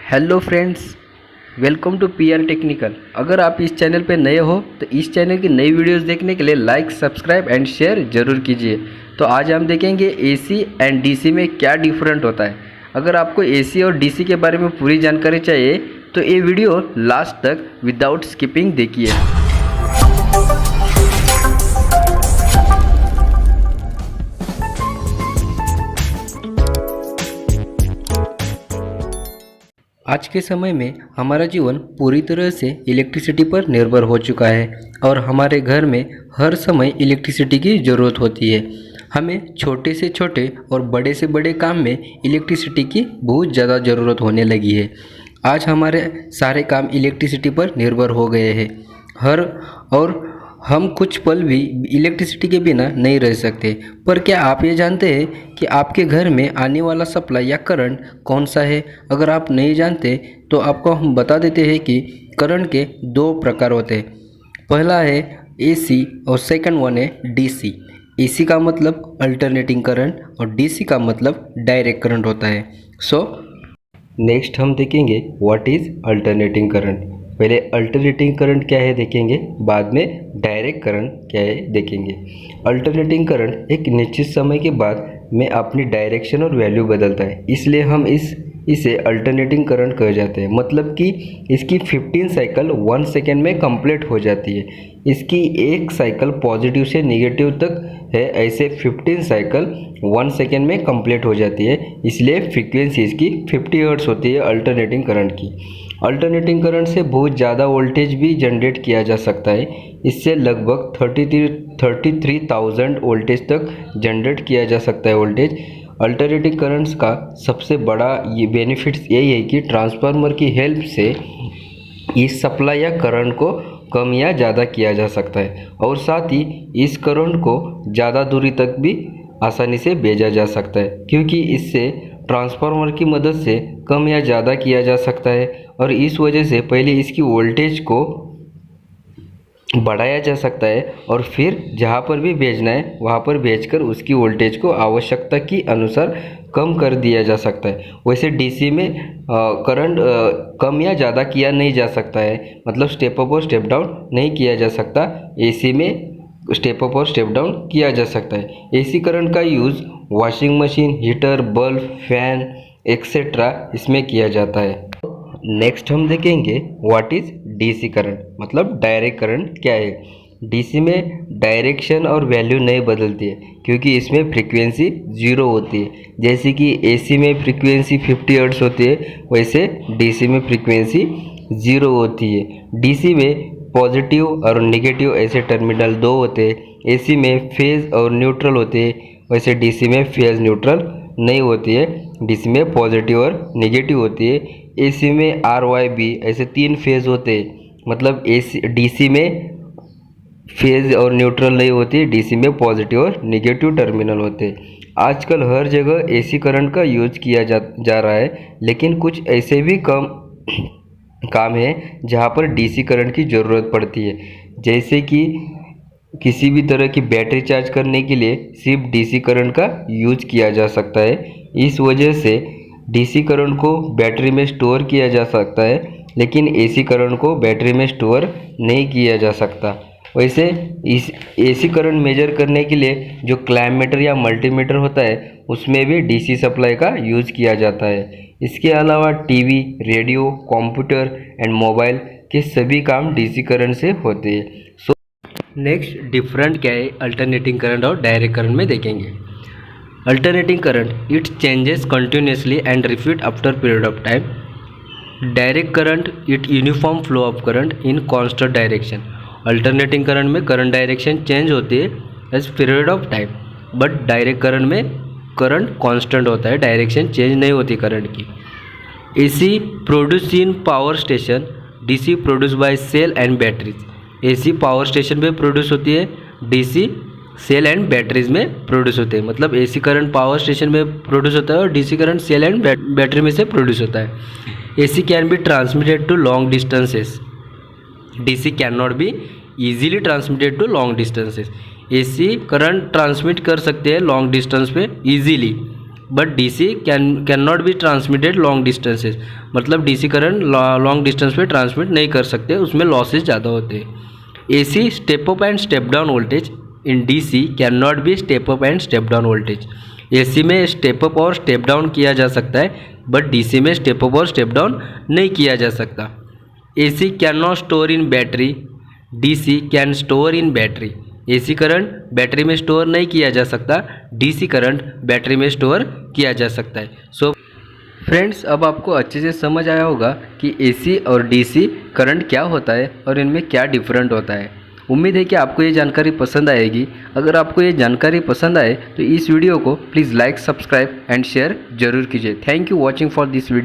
Hello friends, welcome to P R technical. अगर आप इस चैनल पर नए हो तो इस चैनल की नई वीडियोस देखने के लिए लाइक, सब्सक्राइब एंड शेयर जरूर कीजिए। तो आज हम देखेंगे एसी एंड डीसी में क्या डिफरेंट होता है। अगर आपको एसी और डीसी के बारे में पूरी जानकारी चाहिए तो ये वीडियो लास्ट तक विदाउट स्किपिंग देखिए। आज के समय में हमारा जीवन पूरी तरह से इलेक्ट्रिसिटी पर निर्भर हो चुका है और हमारे घर में हर समय इलेक्ट्रिसिटी की ज़रूरत होती है। हमें छोटे से छोटे और बड़े से बड़े काम में इलेक्ट्रिसिटी की बहुत ज़्यादा ज़रूरत होने लगी है। आज हमारे सारे काम इलेक्ट्रिसिटी पर निर्भर हो गए हैं। हम कुछ पल भी इलेक्ट्रिसिटी के बिना नहीं रह सकते। पर क्या आप ये जानते हैं कि आपके घर में आने वाला सप्लाई या करंट कौन सा है? अगर आप नहीं जानते तो आपको हम बता देते हैं कि करंट के दो प्रकार होते हैं। पहला है एसी और सेकंड वन है डीसी। एसी का मतलब अल्टरनेटिंग करंट और डीसी का मतलब डायरेक्ट करंट होता है। नेक्स्ट हम देखेंगे व्हाट इज़ अल्टरनेटिंग करंट। पहले अल्टरनेटिंग करंट क्या है देखेंगे, बाद में डायरेक्ट करंट क्या है देखेंगे। अल्टरनेटिंग करंट एक निश्चित समय के बाद में अपनी डायरेक्शन और वैल्यू बदलता है, इसलिए हम इसे अल्टरनेटिंग करंट कह जाते हैं। मतलब कि इसकी 15 साइकिल 1 सेकेंड में कंप्लीट हो जाती है। इसकी एक साइकिल पॉजिटिव से नेगेटिव तक है, ऐसे 15 साइकिल 1 सेकेंड में कंप्लीट हो जाती है। इसलिए फ्रीक्वेंसी इसकी 50 हर्ट्ज होती है अल्टरनेटिंग करंट की। अल्टरनेटिंग करंट से बहुत ज़्यादा वोल्टेज भी जनरेट किया जा सकता है। इससे लगभग 33,000 वोल्टेज तक जनरेट किया जा सकता है वोल्टेज। अल्टरनेटिंग करंट्स का सबसे बड़ा ये बेनिफिट्स यही है कि ट्रांसफार्मर की हेल्प से इस सप्लाई या करंट को कम या ज़्यादा किया जा सकता है और साथ ही इस करंट को ज़्यादा दूरी तक भी आसानी से भेजा जा सकता है, क्योंकि इससे ट्रांसफार्मर की मदद से कम या ज़्यादा किया जा सकता है और इस वजह से पहले इसकी वोल्टेज को बढ़ाया जा सकता है और फिर जहाँ पर भी भेजना है वहाँ पर भेजकर उसकी वोल्टेज को आवश्यकता के अनुसार कम कर दिया जा सकता है। वैसे डीसी में करंट कम या ज़्यादा किया नहीं जा सकता है, मतलब स्टेप अप और स्टेप डाउन नहीं किया जा सकता। एसी में स्टेप अप और स्टेप डाउन किया जा सकता है। एसी करंट का use washing machine, heater, bulb, fan etcetera इसमें किया जाता है। नेक्स्ट हम देखेंगे व्हाट इज़ डीसी करंट, मतलब डायरेक्ट करंट क्या है। डीसी में डायरेक्शन और वैल्यू नहीं बदलती है, क्योंकि इसमें फ्रीक्वेंसी 0 होती है। जैसे कि एसी में फ्रीक्वेंसी 50 हर्ट्ज होती है, वैसे डीसी में फ्रीक्वेंसी 0 होती है। डीसी में पॉजिटिव और नेगेटिव ऐसे टर्मिनल 2 होते हैं। एसी में फेज और न्यूट्रल होते हैं, वैसे डीसी में फेज न्यूट्रल नहीं होती है। डीसी में पॉजिटिव और नेगेटिव होती है। एसी में RYB ऐसे 3 फेज होते हैं, मतलब डीसी में फेज और न्यूट्रल नहीं होती है, डीसी में पॉजिटिव और नेगेटिव टर्मिनल होते हैं। आजकल हर जगह एसी करंट का यूज किया जा रहा है, लेकिन कुछ ऐसे भी काम है जहाँ पर डीसी करंट की ज़रूरत पड़ती है। जैसे कि किसी भी तरह की बैटरी चार्ज करने के लिए सिर्फ डीसी करंट का यूज किया जा सकता है। इस वजह से डीसी करंट को बैटरी में स्टोर किया जा सकता है, लेकिन एसी करंट को बैटरी में स्टोर नहीं किया जा सकता। वैसे इस एसी करंट मेजर करने के लिए जो क्लैममीटर या मल्टीमीटर होता है, उसमें भी डीसी सप्लाई का यूज किया जाता है। इसके अलावा TV, radio, computer and mobile के सभी काम डीसी करंट से होते हैं। नेक्स्ट डिफरेंट क्या है अल्टरनेटिंग करंट और डायरेक्ट करंट में देखेंगे। Alternating current it changes continuously and repeat after period of time. Direct current it uniform flow of current in constant direction. Alternating current में current direction change होती है as period of time, but direct current में current constant होता है, direction change नहीं होती current की। AC produce in power station, DC produce by cell and batteries. AC power station पे प्रोड्यूस होती है, डीसी सेल एंड बैटरीज में प्रोड्यूस होते हैं। मतलब एसी करंट पावर स्टेशन में प्रोड्यूस होता है और DC current cell and battery में से प्रोड्यूस होता है। AC can be transmitted to long distances, DC can not be easily transmitted to long distances. AC current transmit कर सकते हैं लॉन्ग डिस्टेंस पे easily, but DC can not be transmitted long distances, मतलब DC current long distance पे transmit नहीं कर सकते, उसमें लॉसेज ज़्यादा होते हैं। AC step up and step down voltage in DC can not B step up and step down voltage. AC में स्टेप अप और स्टेप डाउन किया जा सकता है, बट डीसी में स्टेप अप और स्टेप डाउन नहीं किया जा सकता। AC can not store in battery, DC can store in battery. AC current battery में स्टोर नहीं किया जा सकता, डीसी करंट बैटरी में स्टोर किया जा सकता है। सो फ्रेंड्स, अब आपको अच्छे से समझ आया होगा कि एसी और डीसी करंट क्या होता है और इनमें क्या डिफरेंट होता है। उम्मीद है कि आपको ये जानकारी पसंद आएगी। अगर आपको ये जानकारी पसंद आए तो इस वीडियो को please like, subscribe and share जरूर कीजिए। Thank you watching for this video.